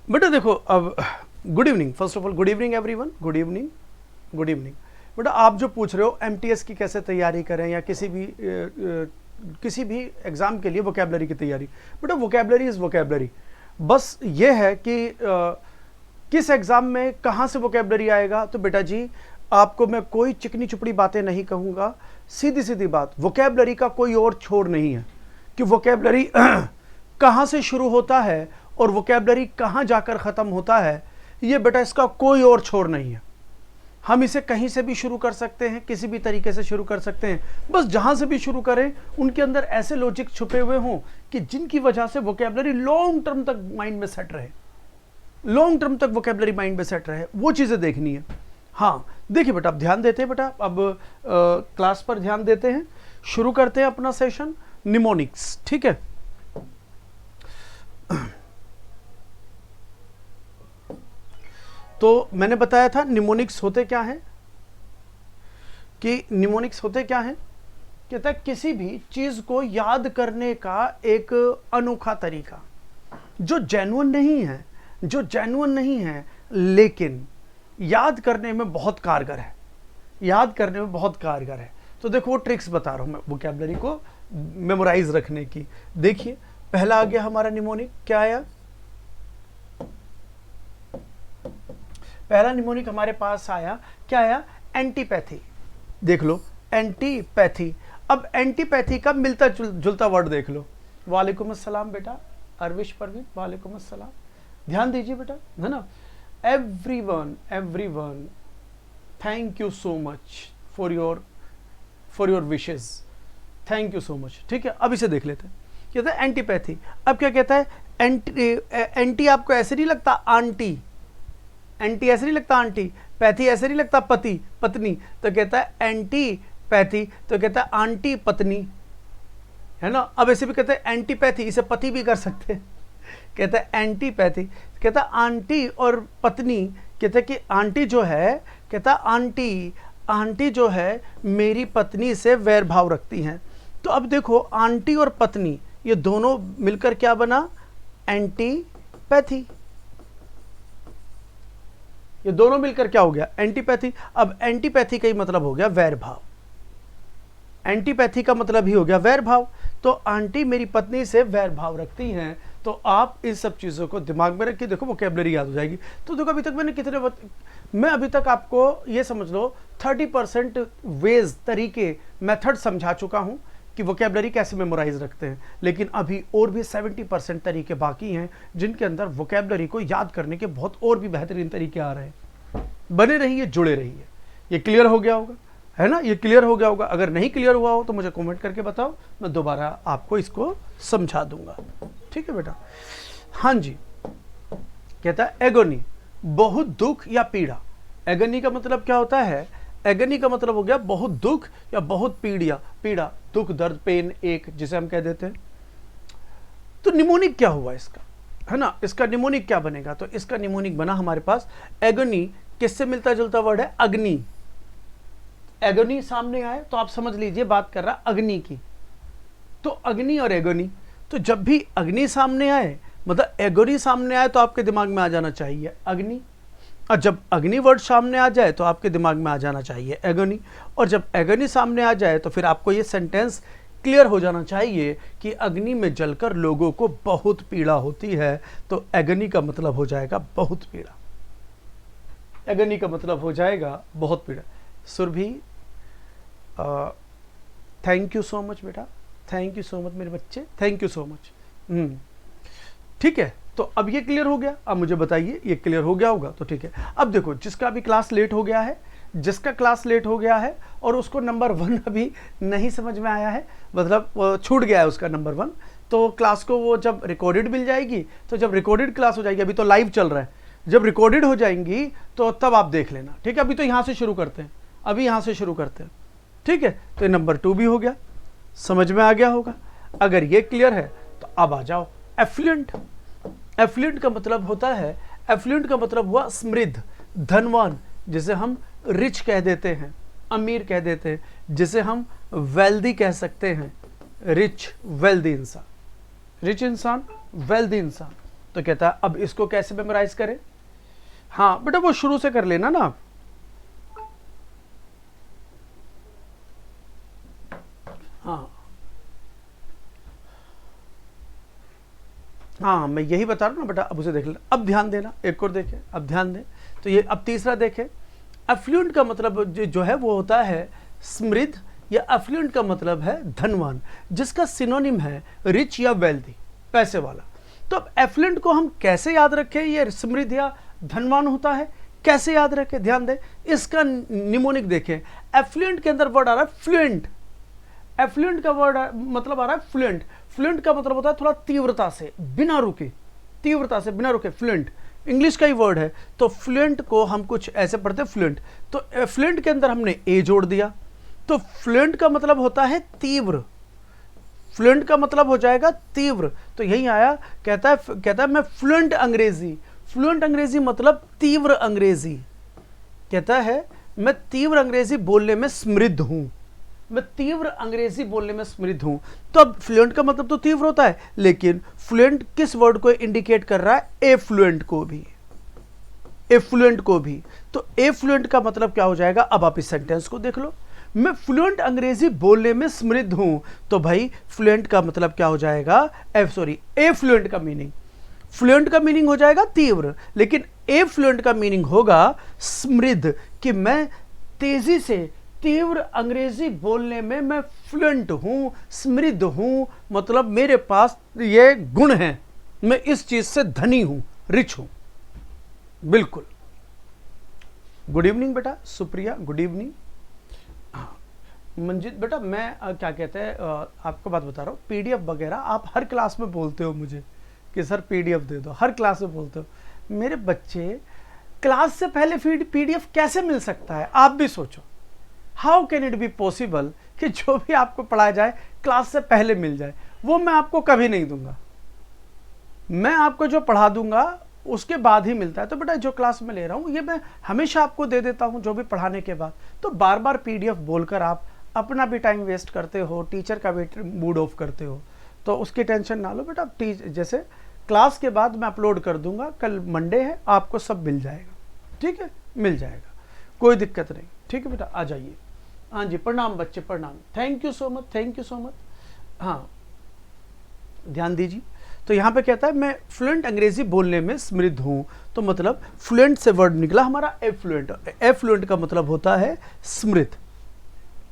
बेटा देखो, अब good evening, first of all good evening everyone, good evening, good evening. बेटा आप जो पूछ रहे हो एमटीएस की कैसे तैयारी करें या किसी भी एग्जाम के लिए वोकैबलरी की तैयारी, बेटा वोकैबलरी इज वोकैबलरी। बस ये है कि किस एग्जाम में कहाँ से वोकैबलरी आएगा, तो बेटा जी आपको मैं कोई चिकनी चुपड़ी बातें नहीं कहूँगा, सीधी सीधी बात, वोकैबलरी का कोई और छोर नहीं है कि वोकैबलरी कहाँ से शुरू होता है और वोकैबलरी कहाँ जाकर ख़त्म होता है। ये बेटा इसका कोई और छोर नहीं है। हम इसे कहीं से भी शुरू कर सकते हैं, किसी भी तरीके से शुरू कर सकते हैं, बस जहाँ से भी शुरू करें उनके अंदर ऐसे लॉजिक छुपे हुए हों कि जिनकी वजह से वोकैबलरी लॉन्ग टर्म तक माइंड में सेट रहे, लॉन्ग टर्म तक वोकैबलरी माइंड में सेट रहे, वो चीज़ें देखनी है। हाँ देखिए बेटा, अब ध्यान देते हैं बेटा, अब क्लास पर ध्यान देते हैं, शुरू करते हैं अपना सेशन निमोनिक्स, ठीक है। तो मैंने बताया था निमोनिक्स होते क्या हैं, कि निमोनिक्स होते क्या हैं, कहता है किसी भी चीज को याद करने का एक अनोखा तरीका जो जेन्युइन नहीं है, जो जेन्युइन नहीं है लेकिन याद करने में बहुत कारगर है, याद करने में बहुत कारगर है। तो देखो वो ट्रिक्स बता रहा हूं मैं वोकैबलरी को मेमोराइज रखने की। देखिए पहला आ गया हमारा निमोनिक, क्या आया, पहला निमोनिक हमारे पास आया, क्या आया, एंटीपैथी। देख लो एंटीपैथी। अब एंटीपैथी का मिलता जुलता वर्ड देख लो, वालेकुम अस्सलाम बेटा अरविश परवीन, वालेकुम अस्सलाम, ध्यान दीजिए बेटा, है ना। Everyone thank you so much for your wishes, thank you so much, ठीक है। अब इसे देख लेते हैं, कहता है एंटीपैथी। अब क्या कहता है, एंटी आपको ऐसे नहीं लगता आंटी, एंटी ऐसे नहीं लगता आंटी, पैथी ऐसे नहीं लगता पति पत्नी, तो कहता है एंटी पैथी, तो कहता है आंटी पत्नी, है ना। अब ऐसे भी कहते हैं एंटीपैथी, इसे पति भी कर सकते हैं, कहता है एंटीपैथी, कहता है आंटी और पत्नी, कहता है कि आंटी जो है, कहता आंटी जो है मेरी पत्नी से वैर भाव रखती हैं। तो अब देखो आंटी और पत्नी ये दोनों मिलकर क्या बना, एंटीपैथी, ये दोनों मिलकर क्या हो गया, एंटीपैथी। अब एंटीपैथी का ही मतलब हो गया वैर भाव, एंटीपैथी का मतलब ही हो गया वैर भाव। तो आंटी मेरी पत्नी से वैर भाव रखती हैं, तो आप इन सब चीज़ों को दिमाग में रख के देखो वोकैबलरी याद हो जाएगी। तो देखो अभी तक मैंने मैं अभी तक आपको ये समझ लो 30% वेज, तरीके, मेथड समझा चुका हूँ कि वोकैबलरी कैसे मेमोराइज रखते हैं, लेकिन अभी और भी 70% तरीके बाकी हैं जिनके अंदर वोकैबलरी को याद करने के बहुत और भी बेहतरीन तरीके आ रहे हैं। बने रहिए, जुड़े रहिए। ये क्लियर हो गया होगा, है ना, ये क्लियर हो गया होगा। अगर नहीं क्लियर हुआ हो तो मुझे कमेंट करके बताओ, मैं दोबारा आपको इसको समझा दूंगा, ठीक है बेटा। हाँ जी, कहता है एगोनी, बहुत दुख या पीड़ा। एगोनी का मतलब क्या होता है, एगोनी का मतलब हो गया बहुत दुख या बहुत पीड़ा, दुख, दर्द, पेन, एक, जिसे हम कह देते हैं। तो निमोनिक क्या हुआ इसका, है ना, इसका निमोनिक क्या बनेगा, तो इसका निमोनिक बना हमारे पास एगोनी, किससे मिलता जुलता वर्ड है, अग्नि। एगोनी सामने आए तो आप समझ लीजिए बात कर रहा अग्नि की। तो अग्नि और एगोनी, तो जब भी अग्नि सामने आए, मतलब एगोनी सामने आए, तो आपके दिमाग में आ जाना चाहिए अग्नि, और जब अग्नि वर्ड सामने आ जाए तो आपके दिमाग में आ जाना चाहिए एगोनी, और जब एगोनी सामने आ जाए तो फिर आपको ये सेंटेंस क्लियर हो जाना चाहिए कि अग्नि में जलकर लोगों को बहुत पीड़ा होती है। तो एगोनी का मतलब हो जाएगा बहुत पीड़ा, एगोनी का मतलब हो जाएगा बहुत पीड़ा। Surabhi thank you so much बेटा, थैंक यू सो मच मेरे बच्चे, थैंक यू सो मच। ठीक है, तो अब ये क्लियर हो गया। अब मुझे बताइए ये क्लियर हो गया होगा तो ठीक है। अब देखो जिसका अभी क्लास लेट हो गया है, जिसका क्लास लेट हो गया है और उसको नंबर 1 अभी नहीं समझ में आया है, मतलब छूट गया है उसका नंबर 1, तो क्लास को वो जब रिकॉर्डेड मिल जाएगी, तो जब रिकॉर्डेड क्लास हो जाएगी, अभी तो लाइव चल रहा है, जब रिकॉर्डेड हो जाएंगी तो तब आप देख लेना, ठीक है। अभी तो यहाँ से शुरू करते हैं, अभी यहाँ से शुरू करते हैं, ठीक है। तो ये नंबर 2 भी हो गया, समझ में आ गया होगा। अगर ये क्लियर है तो अब आ जाओ एफ्लुएंट। एफ्लुएंट का मतलब होता है, एफ्लुएंट का मतलब हुआ समृद्ध, धनवान, जिसे हम रिच कह देते हैं, अमीर कह देते हैं, जिसे हम वेल्दी कह सकते हैं, रिच वेल्दी इंसान, रिच इंसान, वेल्दी इंसान, तो कहता है अब इसको कैसे मेमोराइज करें। हाँ बेटा वो शुरू से कर लेना ना आप। हाँ हाँ मैं यही बता रहा हूँ ना बेटा, अब उसे देख लेना। अब ध्यान देना, एक और देखें, अब ध्यान दें। तो ये अब तीसरा देखें, एफ्लुएंट का मतलब जो है वो होता है समृद्ध, या एफ्लुएंट का मतलब है धनवान, जिसका सिनोनिम है रिच या वेल्दी, पैसे वाला। तो अब एफ्लुएंट को हम कैसे याद रखें, ये समृद्ध या धनवान होता है, कैसे याद रखें, ध्यान दें। इसका निमोनिक देखें, एफ्लुएंट के अंदर वर्ड आ रहा है फ्लुएंट। एफ्लुएंट का वर्ड मतलब आ रहा है फ्लुएंट। फ्लुएंट का मतलब होता है थोड़ा तीव्रता से, बिना रुके, तीव्रता से बिना रुके, फ्लुएंट इंग्लिश का ही वर्ड है। तो फ्लुएंट को हम कुछ ऐसे पढ़ते हैं फ्लुएंट। तो फ्लुएंट के अंदर हमने ए जोड़ दिया, तो फ्लुएंट का मतलब होता है तीव्र, फ्लुएंट का मतलब हो जाएगा तीव्र। तो यही आया, कहता है मैं फ्लुएंट अंग्रेजी। फ्लुएंट अंग्रेजी मतलब तीव्र अंग्रेजी। कहता है मैं तीव्र अंग्रेजी बोलने में समृद्ध हूं, मैं तीव्र अंग्रेजी बोलने में समृद्ध हूं। तो अब फ्लुएंट का मतलब तो तीव्र होता है, लेकिन फ्लुएंट किस वर्ड को इंडिकेट कर रहा है, एफ्लुएंट को भी, एफ्लुएंट को भी। तो एफ्लुएंट का मतलब क्या हो जाएगा, अब आप इस सेंटेंस को देख लो, मैं फ्लुएंट अंग्रेजी बोलने में समृद्ध हूं। तो भाई फ्लुएंट का मतलब क्या हो जाएगा, एफ्लुएंट का मीनिंग, फ्लुएंट का मीनिंग हो जाएगा तीव्र, लेकिन एफ्लुएंट का मीनिंग होगा समृद्ध, कि मैं तेजी से तीव्र अंग्रेजी बोलने में मैं फ्लुएंट हूं, समृद्ध हूं, मतलब मेरे पास ये गुण हैं, मैं इस चीज से धनी हूं, रिच हूं। बिल्कुल। गुड इवनिंग बेटा सुप्रिया, गुड इवनिंग। मंजित बेटा मैं क्या कहते हैं, आपको बात बता रहा हूँ, पीडीएफ वगैरह आप हर क्लास में बोलते हो मुझे कि सर पीडीएफ दे दो, हर क्लास में बोलते हो। मेरे बच्चे, क्लास से पहले पीडीएफ कैसे मिल सकता है, आप भी सोचो। How can it be possible कि जो भी आपको पढ़ाया जाए क्लास से पहले मिल जाए। वो मैं आपको कभी नहीं दूंगा, मैं आपको जो पढ़ा दूंगा उसके बाद ही मिलता है। तो बेटा जो क्लास में ले रहा हूँ ये मैं हमेशा आपको दे देता हूँ, जो भी पढ़ाने के बाद। तो बार बार पीडीएफ बोलकर आप अपना भी टाइम वेस्ट करते हो, टीचर का भी मूड ऑफ करते हो, तो उसकी टेंशन ना लो बेटा। जैसे क्लास के बाद मैं अपलोड कर दूंगा, कल मंडे है, आपको सब मिल जाएगा, ठीक है, मिल जाएगा, कोई दिक्कत नहीं, ठीक है बेटा, आ जाइए। हाँ जी, प्रणाम बच्चे, प्रणाम, thank you so much, thank you so much. हाँ ध्यान दीजिए, तो यहाँ पे कहता है मैं फ्लुएंट अंग्रेजी बोलने में समृद्ध हूँ। तो मतलब फ्लुएंट से वर्ड निकला हमारा एफ्लुएंट। एफ्लुएंट का मतलब होता है समृद्ध।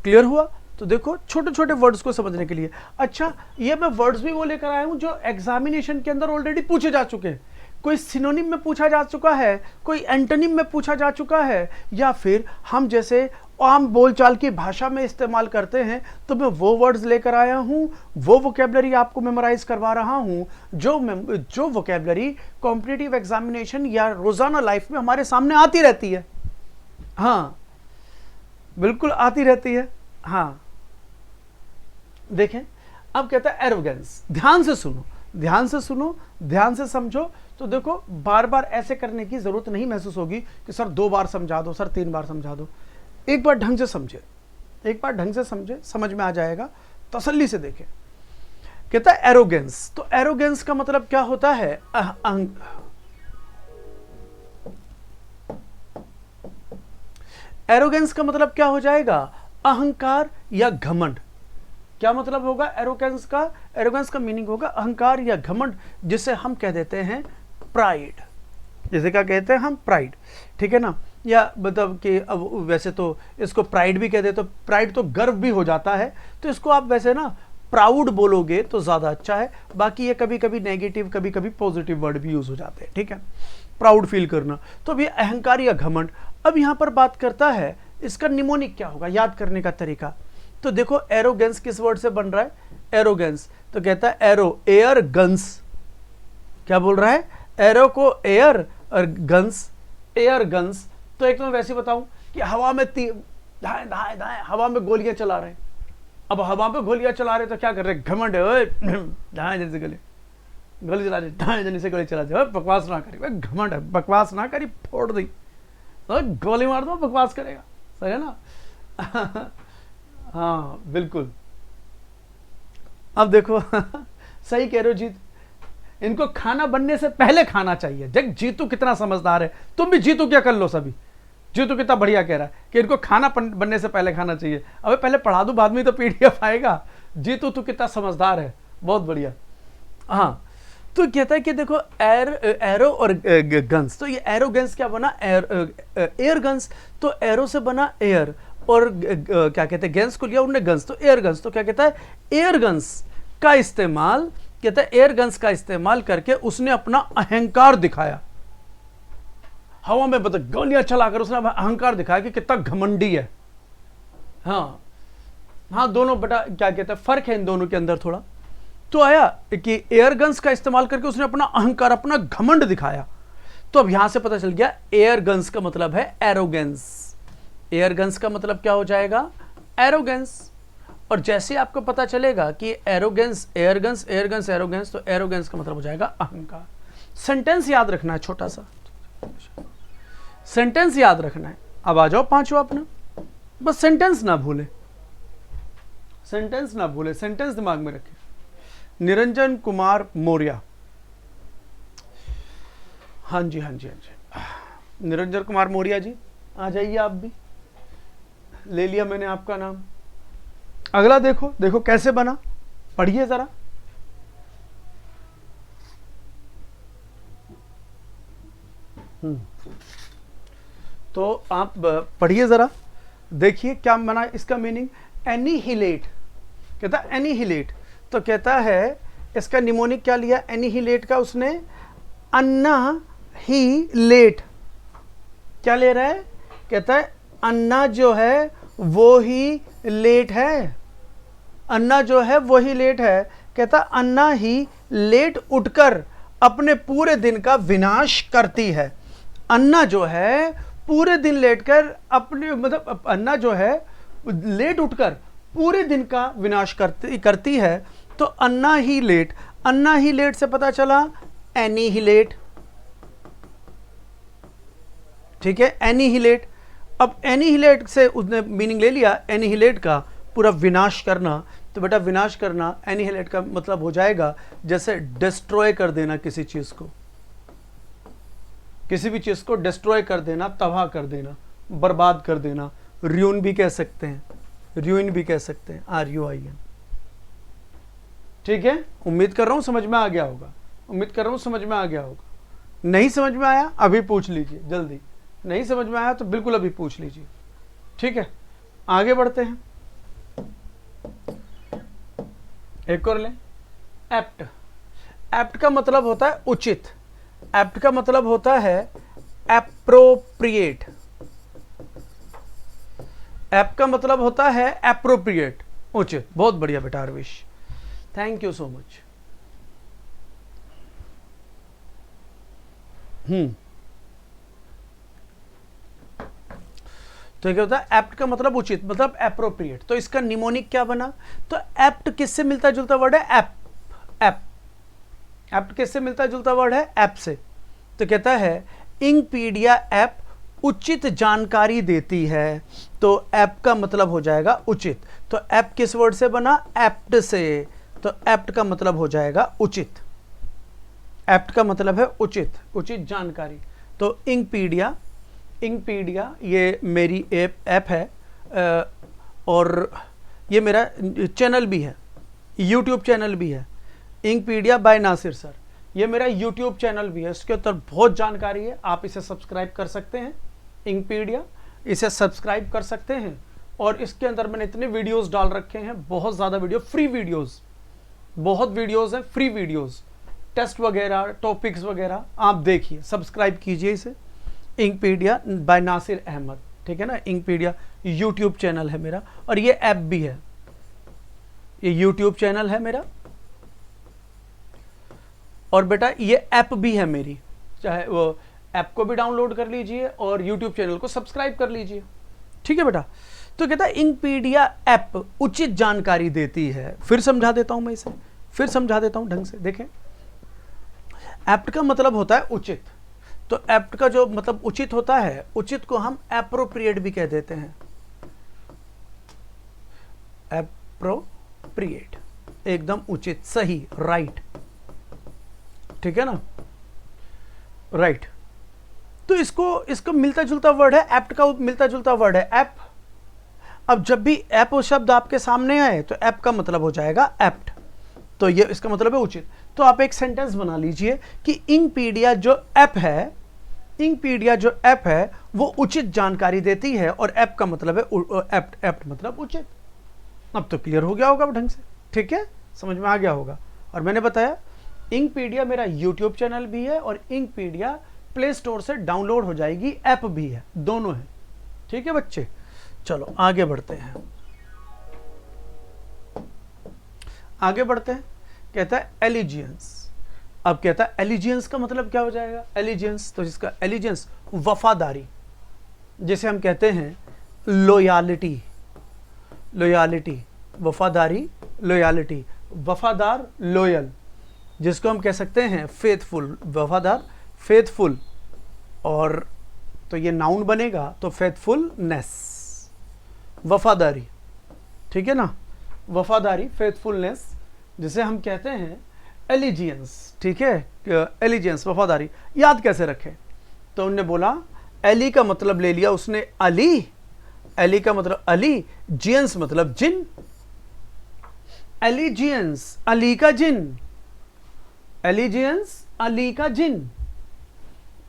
क्लियर हुआ। तो देखो छोटे छोटे वर्ड्स को समझने के लिए, अच्छा ये मैं वर्ड्स भी वो लेकर आया हूँ जो एग्जामिनेशन के अंदर ऑलरेडी पूछे जा चुके हैं। कोई सिनोनिम में पूछा जा चुका है, कोई एंटोनिम में पूछा जा चुका है, या फिर हम जैसे आम बोलचाल की भाषा में इस्तेमाल करते हैं, तो मैं वो वर्ड्स लेकर आया हूं, वो वोकैबुलरी आपको मेमोराइज करवा रहा हूं, जो वोकैबुलरी कॉम्पिटिटिव एग्जामिनेशन या रोजाना लाइफ में हमारे सामने आती रहती है। हाँ बिल्कुल आती रहती है। हाँ देखें, अब कहता है एरोगेंस। ध्यान से सुनो, ध्यान से सुनो, ध्यान से समझो। तो देखो बार बार ऐसे करने की जरूरत नहीं महसूस होगी कि सर 2 बार समझा दो, सर 3 बार समझा दो। एक बार ढंग से समझे, एक बार ढंग से समझे, समझ में आ जाएगा, तसल्ली से देखें। कहता है एरोगेंस। तो एरोगेंस का मतलब क्या होता है, एरोगेंस का मतलब क्या हो जाएगा, अहंकार या घमंड। क्या मतलब होगा एरोगेंस का, एरोगेंस का मीनिंग होगा अहंकार या घमंड, जिसे हम कह देते हैं प्राइड, जैसे क्या कहते हैं हम, प्राइड, ठीक है ना। या मतलब कि अब वैसे तो इसको प्राइड भी कह देते, तो प्राइड तो गर्व भी हो जाता है, तो इसको आप वैसे ना प्राउड बोलोगे तो ज्यादा अच्छा है। बाकी ये कभी कभी नेगेटिव, कभी कभी पॉजिटिव वर्ड भी यूज हो जाते हैं, ठीक है, प्राउड फील करना। तो अब ये अहंकार या घमंड। अब यहां पर बात करता है इसका निमोनिक क्या होगा, याद करने का तरीका। तो देखो एरोगेंस किस वर्ड से बन रहा है, एरोगेंस। तो कहता है एरो, एयर, गन्स। क्या बोल रहा है, एरो को एयर और गन्स, एयर गन्स। तो एक तो मैं वैसे बताऊं कि हवा में दाएं दाएं दाएं हवा में गोलियां चला रहे हैं। अब हवा में गोलियां चला रहे तो क्या कर रहे, घमंड है, दाएं जल्दी से गोली चला रहे, दाएं जल्दी से गोली चला रहे, बकवास ना करी, घमंड है, बकवास ना करी, फोड़ दी, तो गोली मार दो, बकवास करेगा, सही है ना। हाँ बिल्कुल। अब देखो सही कह रहे हो जीत, इनको खाना बनने से पहले खाना चाहिए। देख जीतू कितना समझदार है, तुम भी जीतू क्या कर लो सभी। जीतू कितना बढ़िया कह रहा है कि इनको खाना बनने से पहले खाना चाहिए। अबे पहले पढ़ा दूं, बाद में तो पीडीएफ आएगा। जीतू तू कितना समझदार है, बहुत बढ़िया। हाँ, तो कहता है कि देखो एरो और गन्स, तो ये एरो गन्स क्या बना, एयर गन्स। तो एरो से बना एयर, और क्या कहते हैं गन्स को लिया उन्होंने गन्स, तो एयर गन्स। तो क्या कहता है एयर गन्स का इस्तेमाल, कहता है एयर गन्स का इस्तेमाल करके उसने अपना अहंकार दिखाया। हवा में बता गोलियां चलाकर उसने अहंकार दिखाया कि कितना घमंडी है। हाँ हाँ, दोनों बेटा क्या कहते हैं फर्क है इन दोनों के अंदर थोड़ा। तो आया कि एयर गन्स का इस्तेमाल करके उसने अपना अहंकार, अपना घमंड दिखाया। तो अब यहां से पता चल गया एयर गन्स का मतलब है एरोगेंस। एयर गन्स का मतलब क्या हो जाएगा, एरोगेंस। और जैसे आपको पता चलेगा कि एरोगेंस, एयरगन्स, एयरगन्स, एरोगेंस, तो एरोगेंस का मतलब हो जाएगा अहंकार। सेंटेंस याद रखना है, छोटा सा सेंटेंस याद रखना है। अब आ जाओ पांचवा अपना, बस सेंटेंस ना भूले, सेंटेंस ना भूले, सेंटेंस दिमाग में रखें। निरंजन कुमार मौर्य, हाँ जी हाँ जी हाँ जी, निरंजन कुमार मौर्य जी आ जाइए। आप भी ले लिया मैंने आपका नाम। अगला देखो, देखो कैसे बना, पढ़िए जरा। तो आप पढ़िए जरा, देखिए क्या बना इसका मीनिंग। एनीहिलेट, कहता है एनीहिलेट, तो कहता है इसका निमोनिक क्या लिया एनीहिलेट का उसने, अन्ना ही लेट। क्या ले रहा है, कहता है अन्ना जो है वो ही लेट है, अन्ना जो है वो ही लेट है। कहता अन्ना ही लेट उठकर अपने पूरे दिन का विनाश करती है। अन्ना जो है पूरे दिन लेटकर अपने, मतलब अन्ना जो है लेट उठकर पूरे दिन का विनाश करती है। तो अन्ना ही लेट, अन्ना ही लेट से पता चला एनीहिलेट, ठीक है, एनीहिलेट। अब एनीहिलेट से उसने मीनिंग ले लिया एनीहिलेट का पूरा विनाश करना। तो बेटा विनाश करना एनीहिलेट का मतलब हो जाएगा जैसे डिस्ट्रॉय कर देना किसी चीज को, किसी भी चीज को डिस्ट्रॉय कर देना, तबाह कर देना, बर्बाद कर देना। र्यून भी कह सकते हैं, र्यूइन भी कह सकते हैं, RUIN। ठीक है, उम्मीद कर रहा हूं समझ में आ गया होगा, उम्मीद कर रहा हूं समझ में आ गया होगा। नहीं समझ में आया अभी पूछ लीजिए जल्दी, नहीं समझ में आया तो बिल्कुल अभी पूछ लीजिए। ठीक है, आगे बढ़ते हैं। एक और लें, एप्ट। एप्ट का मतलब होता है उचित, एप्ट का मतलब होता है एप्रोप्रिएट, एप का मतलब होता है एप्रोप्रिएट, उचित। बहुत बढ़िया बेटा Arvish, thank you so much. तो क्या होता है, एप्ट का मतलब उचित, मतलब एप्रोप्रिएट। तो इसका निमोनिक क्या बना, तो एप्ट किससे मिलता जुलता वर्ड है, एप, एप। एप्ट किससे मिलता जुलता वर्ड है, एप से। तो कहता है इंकपीडिया ऐप उचित जानकारी देती है। तो ऐप का मतलब हो जाएगा उचित। तो ऐप किस वर्ड से बना, एप्ट से। तो एप्ट का मतलब हो जाएगा उचित, एप्ट का मतलब है उचित, उचित जानकारी। तो इंकपीडिया, इंकपीडिया ये मेरी ऐप है, और ये मेरा चैनल भी है, यूट्यूब चैनल भी है। इंकपीडिया बाय नासिर सर, ये मेरा यूट्यूब चैनल भी है, इसके ऊपर बहुत जानकारी है। आप इसे सब्सक्राइब कर सकते हैं, इंकपीडिया, इसे सब्सक्राइब कर सकते हैं। और इसके अंदर मैंने इतने वीडियोस डाल रखे हैं, बहुत ज़्यादा वीडियो, फ्री वीडियोस, बहुत वीडियोस हैं, फ्री वीडियोस, टेस्ट वगैरह, टॉपिक्स वगैरह। आप देखिए, सब्सक्राइब कीजिए इसे, इंकपीडिया बाय नासिर अहमद, ठीक है ना। इंकपीडिया यूट्यूब चैनल है मेरा, और ये ऐप भी है, ये यूट्यूब चैनल है मेरा, और बेटा ये ऐप भी है मेरी। चाहे वो ऐप को भी डाउनलोड कर लीजिए और यूट्यूब चैनल को सब्सक्राइब कर लीजिए, ठीक है बेटा। तो कहता है इंकपीडिया ऐप उचित जानकारी देती है। फिर समझा देता हूं मैं इसे, फिर समझा देता हूं ढंग से, देखें। एप्ट का मतलब होता है उचित, तो एप्ट का जो मतलब उचित होता है, उचित को हम एप्रोप्रिएट भी कह देते हैं, एप्रोप्रिएट, एकदम उचित, सही, राइट। ठीक है ना, राइट। तो इसको मिलता जुलता वर्ड है, एप्ट का मिलता जुलता वर्ड है ऐप। अब जब भी ऐप शब्द आपके सामने आए तो ऐप का मतलब हो जाएगा एप्ट, तो ये इसका मतलब है उचित। तो आप एक सेंटेंस बना लीजिए कि इंकपीडिया जो ऐप है, इंकपीडिया जो ऐप है वो उचित जानकारी देती है, और ऐप का मतलब है एप्ट, एप्ट मतलब उचित। अब तो क्लियर हो गया होगा ढंग से, ठीक है, समझ में आ गया होगा। और मैंने बताया इंकपीडिया मेरा यूट्यूब चैनल भी है, और इंकपीडिया प्ले स्टोर से डाउनलोड हो जाएगी, ऐप भी है, दोनों है, ठीक है बच्चे। चलो आगे बढ़ते हैं, आगे बढ़ते हैं। कहता है एलिजियंस। अब कहता है एलिजियंस का मतलब क्या हो जाएगा, एलिजियंस, तो जिसका एलिजियंस वफादारी, जैसे हम कहते हैं लॉयल्टी, लॉयल्टी वफादारी, लॉयल्टी वफादार, लॉयल, जिसको हम कह सकते हैं फेथफुल, वफादार, फेथफुल, और तो ये नाउन बनेगा तो फेथफुलनेस, वफादारी, ठीक है ना, वफादारी, फेथफुलनेस, जिसे हम कहते हैं एलिजियंस, ठीक है, एलिजियंस वफादारी। याद कैसे रखें, तो उन्होंने बोला एली का मतलब ले लिया उसने अली, एली का मतलब अली, जियंस मतलब जिन, एलिजियंस अली का जिन, एलिजियंस अली का जिन।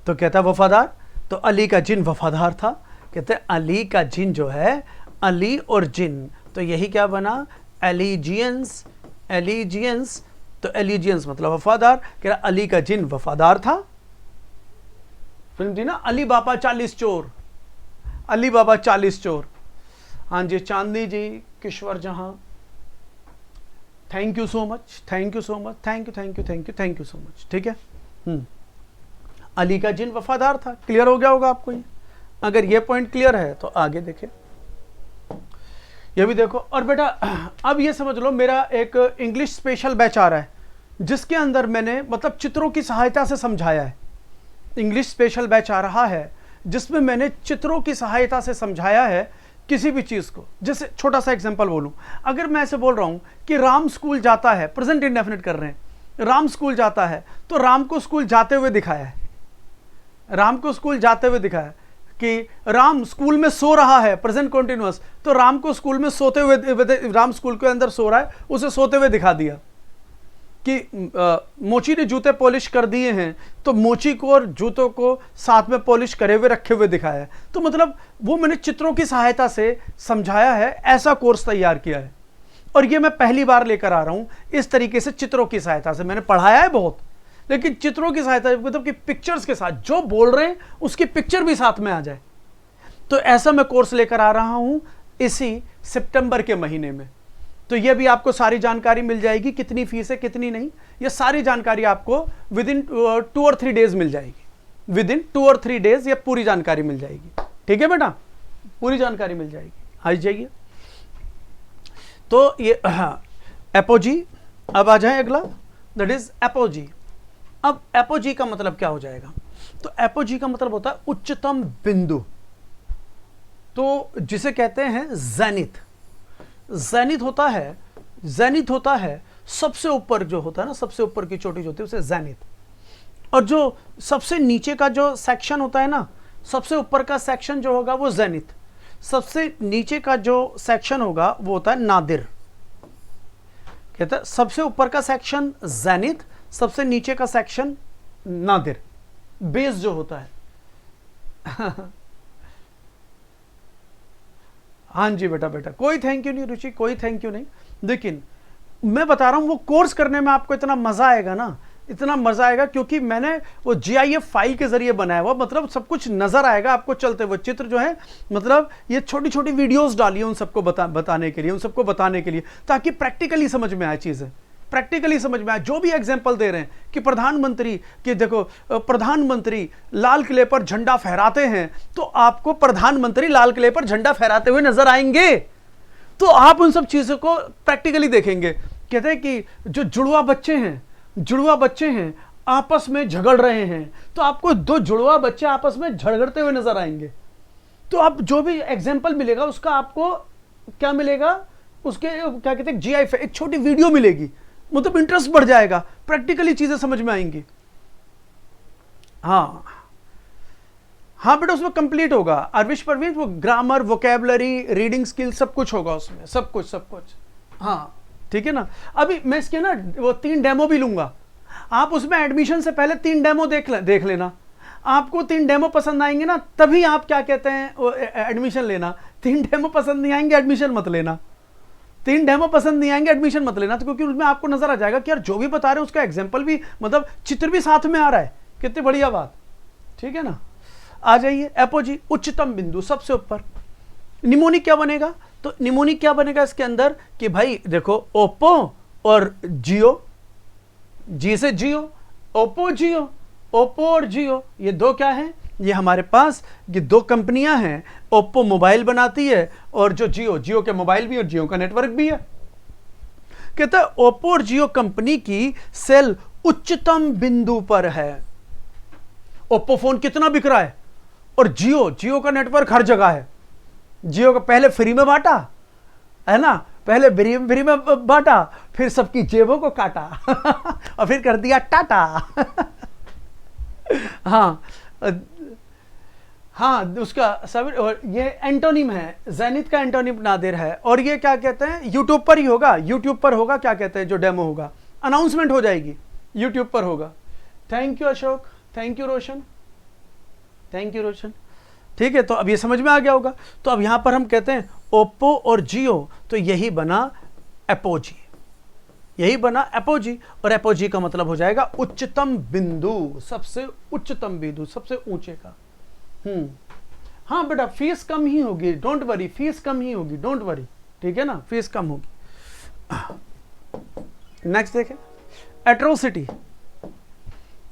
तो कहता वफादार, तो अली का जिन वफादार था, कहते अली का जिन जो है, अली और जिन, तो यही क्या बना एलिजियंस, एलिजियंस, तो एलिजियंस मतलब वफादार, कह रहा अली का जिन वफादार था। फिल्म थी ना अली बाबा 40 चोर, अली बाबा 40 चोर। हाँ जी, चांदनी जी, किश्वर जहां, thank you so much, thank you so much, thank you thank you thank you thank you so much, ठीक है। अली का जिन वफादार था, क्लियर हो गया होगा आपको ये। अगर ये पॉइंट क्लियर है तो आगे देखें, ये भी देखो। और बेटा अब ये समझ लो, मेरा एक इंग्लिश स्पेशल बैच आ रहा है जिसके अंदर मैंने मतलब चित्रों की सहायता से समझाया है। इंग्लिश स्पेशल बैच आ रहा है जिसमें मैंने चित्रों की सहायता से समझाया है किसी भी चीज को। जैसे छोटा सा एग्जांपल बोलूं, अगर मैं ऐसे बोल रहा हूं कि राम स्कूल जाता है, प्रेजेंट इंडेफिनिट कर रहे हैं, राम स्कूल जाता है, तो राम को स्कूल जाते हुए दिखाया है, राम को स्कूल जाते हुए दिखाया कि राम स्कूल में सो रहा है, प्रेजेंट कॉन्टिन्यूअस, तो राम को स्कूल में सोते हुए, राम स्कूल के अंदर सो रहा है, उसे सोते हुए दिखा दिया। कि मोची ने जूते पॉलिश कर दिए हैं, तो मोची को और जूतों को साथ में पॉलिश करे हुए रखे हुए दिखाया है। तो मतलब वो मैंने चित्रों की सहायता से समझाया है, ऐसा कोर्स तैयार किया है। और ये मैं पहली बार लेकर आ रहा हूं इस तरीके से, चित्रों की सहायता से। मैंने पढ़ाया है बहुत, लेकिन चित्रों की सहायता मतलब कि पिक्चर्स के साथ, जो बोल रहे हैं उसकी पिक्चर भी साथ में आ जाए। तो ऐसा मैं कोर्स लेकर आ रहा हूं इसी सितंबर के महीने में। तो ये भी आपको सारी जानकारी मिल जाएगी, कितनी फीस है कितनी नहीं, ये सारी जानकारी आपको विद इन 2 और 3 डेज मिल जाएगी। विद इन 2 और 3 डेज ये पूरी जानकारी मिल जाएगी, ठीक है बेटा, पूरी जानकारी मिल जाएगी। आ जाइए, तो ये एपोजी। अब आ जाए अगला, दैट इज एपोजी। अब एपोजी का मतलब क्या हो जाएगा, तो एपोजी का मतलब होता है उच्चतम बिंदु, तो जिसे कहते हैं ज़ेनिथ। ज़ेनिथ होता है, ज़ेनिथ होता है सबसे ऊपर जो होता है ना, सबसे ऊपर की चोटी जो होती है उसे ज़ेनिथ। और जो सबसे नीचे का जो सेक्शन होता है ना, सबसे ऊपर का सेक्शन जो होगा वो ज़ेनिथ, सबसे नीचे का जो सेक्शन होगा वो होता है नादिर। कहता है सबसे ऊपर का सेक्शन ज़ेनिथ, सबसे नीचे का सेक्शन नादिर, बेस जो होता है। हाँ जी बेटा, बेटा कोई थैंक यू नहीं रुचि, कोई थैंक यू नहीं। लेकिन मैं बता रहा हूं वो कोर्स करने में आपको इतना मजा आएगा ना, इतना मजा आएगा, क्योंकि मैंने वो GIF फाइल के जरिए बनाया हुआ, मतलब सब कुछ नजर आएगा आपको चलते हुए। चित्र जो है, मतलब ये छोटी छोटी वीडियोस डाली उन सबको बताने के लिए, उन सबको बताने के लिए, ताकि प्रैक्टिकली समझ में आए चीजें, प्रैक्टिकली समझ में आए। जो भी एग्जाम्पल दे रहे हैं कि प्रधानमंत्री, कि देखो प्रधानमंत्री लाल किले पर झंडा फहराते हैं, तो आपको प्रधानमंत्री लाल किले पर झंडा फहराते हुए नजर आएंगे, तो आप उन सब चीजों को प्रैक्टिकली देखेंगे। कहते हैं कि जो जुड़वा बच्चे हैं आपस में झगड़ रहे हैं, तो आपको 2 जुड़वा बच्चे आपस में झगड़ते हुए नजर आएंगे। तो आप जो भी एग्जाम्पल मिलेगा उसका आपको क्या मिलेगा, उसके क्या कहते हैं GIF, एक छोटी वीडियो मिलेगी, मतलब इंटरेस्ट बढ़ जाएगा, प्रैक्टिकली चीजें समझ में आएंगी। हाँ हाँ बेटा, उसमें कंप्लीट होगा। अरविश परवीन, वो ग्रामर, वोकेबलरी, रीडिंग स्किल सब कुछ होगा उसमें, सब कुछ सब कुछ। हाँ ठीक है ना। अभी मैं इसके ना वो 3 डेमो भी लूंगा, आप उसमें एडमिशन से पहले 3 डेमो देख लेना। आपको 3 डेमो पसंद आएंगे ना, तभी आप क्या कहते हैं एडमिशन लेना। 3 डेमो पसंद नहीं आएंगे, एडमिशन मत लेना। 3 डेमो पसंद नहीं आएंगे, एडमिशन मत लेना। तो क्योंकि उसमें आपको नजर आ जाएगा कि यार जो भी बता रहे हैं उसका एग्जाम्पल भी, मतलब चित्र भी साथ में आ रहा है। कितनी बढ़िया बात, ठीक है ना। आ जाइए, एपोजी उच्चतम बिंदु सबसे ऊपर। निमोनिक क्या बनेगा, तो निमोनिक क्या बनेगा इसके अंदर कि भाई देखो, ओप्पो और जियो, जी से जियो, ओप्पो जियो, ओप्पो और जियो, ये दो क्या हैं, ये हमारे पास ये 2 कंपनियां हैं। ओप्पो मोबाइल बनाती है और जो जियो, जियो के मोबाइल भी और जियो का नेटवर्क भी है। कहता है ओप्पो और जियो कंपनी की सेल उच्चतम बिंदु पर है। ओप्पो फोन कितना बिक रहा है, और जियो का नेटवर्क हर जगह है। जियो का पहले फ्री में बांटा है ना, पहले फ्री में बांटा, फिर सबकी जेबों को काटा और फिर कर दिया टाटा हाँ हाँ, उसका सब, और ये एंटोनिम है, जैनिथ का एंटोनिम नादिर है। और ये क्या कहते हैं, यूट्यूब पर ही होगा, यूट्यूब पर होगा, क्या कहते हैं जो डेमो होगा, अनाउंसमेंट हो जाएगी, यूट्यूब पर होगा। Thank you Ashok, thank you Roshan, thank you Roshan. ठीक है, तो अब ये समझ में आ गया होगा। तो अब यहां पर हम कहते हैं ओप्पो और जियो, तो यही बना एपोजी, यही बना एपोजी। और एपोजी का मतलब हो जाएगा उच्चतम बिंदु, सबसे उच्चतम बिंदु, सबसे ऊंचे का। हाँ बेटा, फीस कम ही होगी, डोंट वरी, फीस कम ही होगी, डोंट वरी, ठीक है ना, फीस कम होगी। नेक्स्ट देखें, एट्रोसिटी।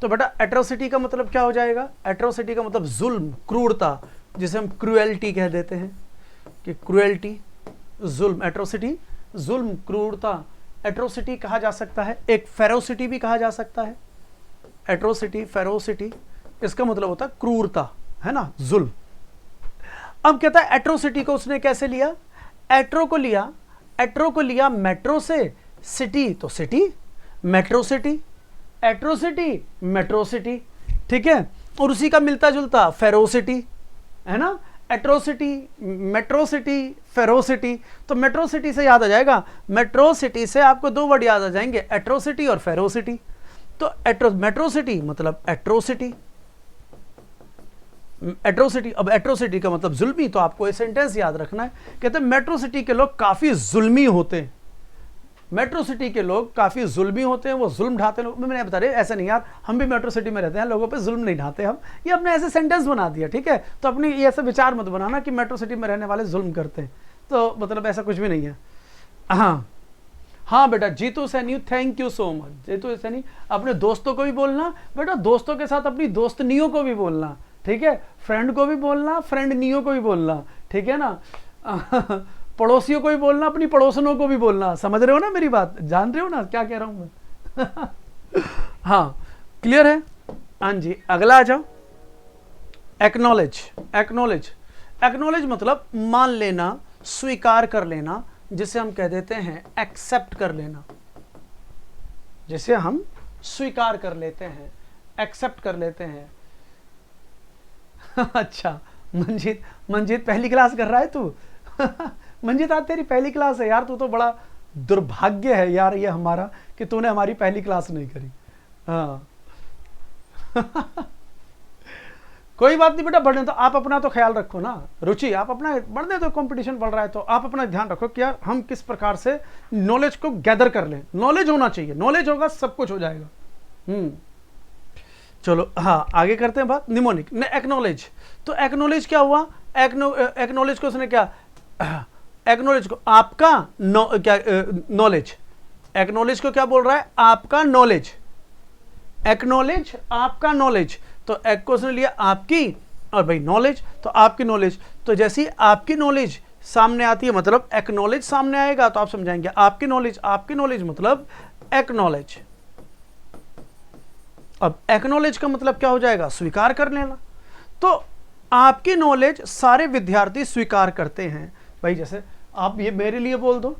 तो बेटा एट्रोसिटी का मतलब क्या हो जाएगा, एट्रोसिटी का मतलब जुल्म, क्रूरता, जिसे हम क्रूएल्टी कह देते हैं कि क्रूएल्टी, जुल्म, एट्रोसिटी, जुल्म, क्रूरता। एट्रोसिटी कहा जा सकता है, एक फेरोसिटी भी कहा जा सकता है। एट्रोसिटी, फेरोसिटी, इसका मतलब होता है क्रूरता, है ना, जुल्म। अब कहता है एट्रोसिटी को उसने कैसे लिया, एट्रो को लिया मेट्रो से, सिटी तो city, metro city, atrocity, metro city, ठीक है। और उसी का मिलता जुलता फेरोसिटी, है ना, एट्रोसिटी, मेट्रोसिटी, फेरोसिटी। तो मेट्रोसिटी से याद आ जाएगा, मेट्रोसिटी से आपको 2 वर्ड याद आ जाएंगे, एट्रोसिटी और फेरोसिटी। तो मेट्रोसिटी मतलब एट्रोसिटी, एट्रोसिटी। अब एट्रोसिटी का मतलब जुल्मी, तो आपको ये सेंटेंस याद रखना है। कहते हैं मेट्रोसिटी के लोग काफी जुल्मी होते हैं, मेट्रो सिटी के लोग काफी जुल्मी होते हैं, वो जुल्म ढाते हैं। मैंने बता रहे ऐसा नहीं यार, हम भी मेट्रो सिटी में रहते हैं, लोगों पे जुल्म नहीं ढाते हम, ये अपने ऐसे सेंटेंस बना दिया, ठीक है। तो अपने ये ऐसा विचार मत बनाना कि मेट्रो सिटी में रहने वाले जुल्म करते हैं, तो मतलब ऐसा कुछ भी नहीं है। हाँ बेटा, Jeetu Saini, thank you so much. Jeetu Saini, अपने दोस्तों को भी बोलना बेटा, दोस्तों के साथ अपनी दोस्तनियों को भी बोलना, ठीक है, फ्रेंड को भी बोलना, फ्रेंडनियों को भी बोलना, ठीक है ना पड़ोसियों को भी बोलना, अपनी पड़ोसनों को भी बोलना। समझ रहे हो ना मेरी बात, जान रहे हो ना क्या कह रहा हूं मैं हाँ, क्लियर है। हाँ जी, अगला आ जाओ, एक्नॉलेज। एक्नॉलेज मतलब मान लेना, स्वीकार कर लेना, जिसे हम कह देते हैं एक्सेप्ट कर लेना, जिसे हम स्वीकार कर लेते हैं, एक्सेप्ट कर लेते हैं अच्छा, मंजीत पहली क्लास कर रहा है तू मंजीत, आज तेरी पहली क्लास है यार, तू तो बड़ा दुर्भाग्य है यार ये हमारा कि तूने हमारी पहली क्लास नहीं करी। हाँ कोई बात नहीं बेटा, बढ़ने तो आप अपना तो ख्याल रखो ना, रुचि आप अपना, बढ़ने तो कंपटीशन बढ़ रहा है तो आप अपना ध्यान रखो कि यार हम किस प्रकार से नॉलेज को गैदर कर लें। नॉलेज होना चाहिए, नॉलेज होगा सब कुछ हो जाएगा। चलो हाँ, आगे करते हैं बात। निमोनिक ने एक्नॉलेज, तो एक्नॉलेज क्या हुआ, एक्नॉलेज को उसने क्या, एक्नॉलेज को आपका नॉलेज, एक्नॉलेज को क्या बोल रहा है, आपका नॉलेज, एक्नॉलेज आपका नॉलेज। तो एक को उसने लिया आपकी, और भाई नॉलेज तो आपकी नॉलेज। तो जैसी आपकी नॉलेज सामने आती है मतलब एक्नॉलेज सामने आएगा, तो आप समझाएंगे आपकी नॉलेज मतलब एक्नॉलेज। अब एक्नॉलेज का मतलब क्या हो जाएगा, स्वीकार कर लेना। तो आपकी नॉलेज सारे विद्यार्थी स्वीकार करते हैं। भाई जैसे आप ये मेरे लिए बोल दो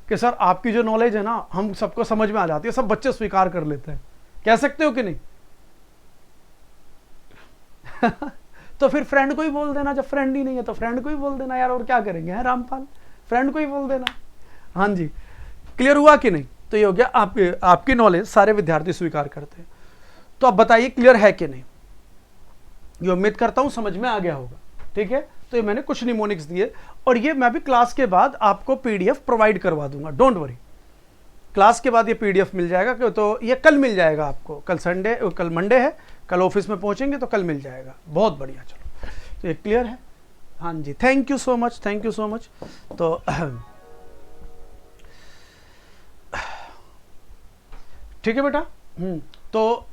कि सर आपकी जो नॉलेज है ना हम सबको समझ में आ जाती है, सब बच्चे स्वीकार कर लेते हैं, कह सकते हो कि नहीं। तो फिर फ्रेंड को ही बोल देना, जब फ्रेंड ही नहीं है तो फ्रेंड को ही बोल देना यार, और क्या करेंगे, है रामपाल, फ्रेंड को ही बोल देना। हाँ जी, क्लियर हुआ कि नहीं? तो ये हो गया आपकी नॉलेज सारे विद्यार्थी स्वीकार करते हैं। तो अब बताइए क्लियर है कि नहीं? ये उम्मीद करता हूं समझ में आ गया होगा। ठीक है, तो ये मैंने कुछ निमोनिक्स दिए, और ये मैं भी क्लास के बाद आपको पीडीएफ प्रोवाइड करवा दूंगा, डोंट वरी। क्लास के बाद ये पीडीएफ मिल जाएगा, तो ये कल मिल जाएगा आपको, कल संडे, कल मंडे है, कल ऑफिस में पहुंचेंगे तो कल मिल जाएगा। बहुत बढ़िया, चलो तो ये क्लियर है। हाँ जी, thank you so much, thank you so much. तो ठीक है बेटा। तो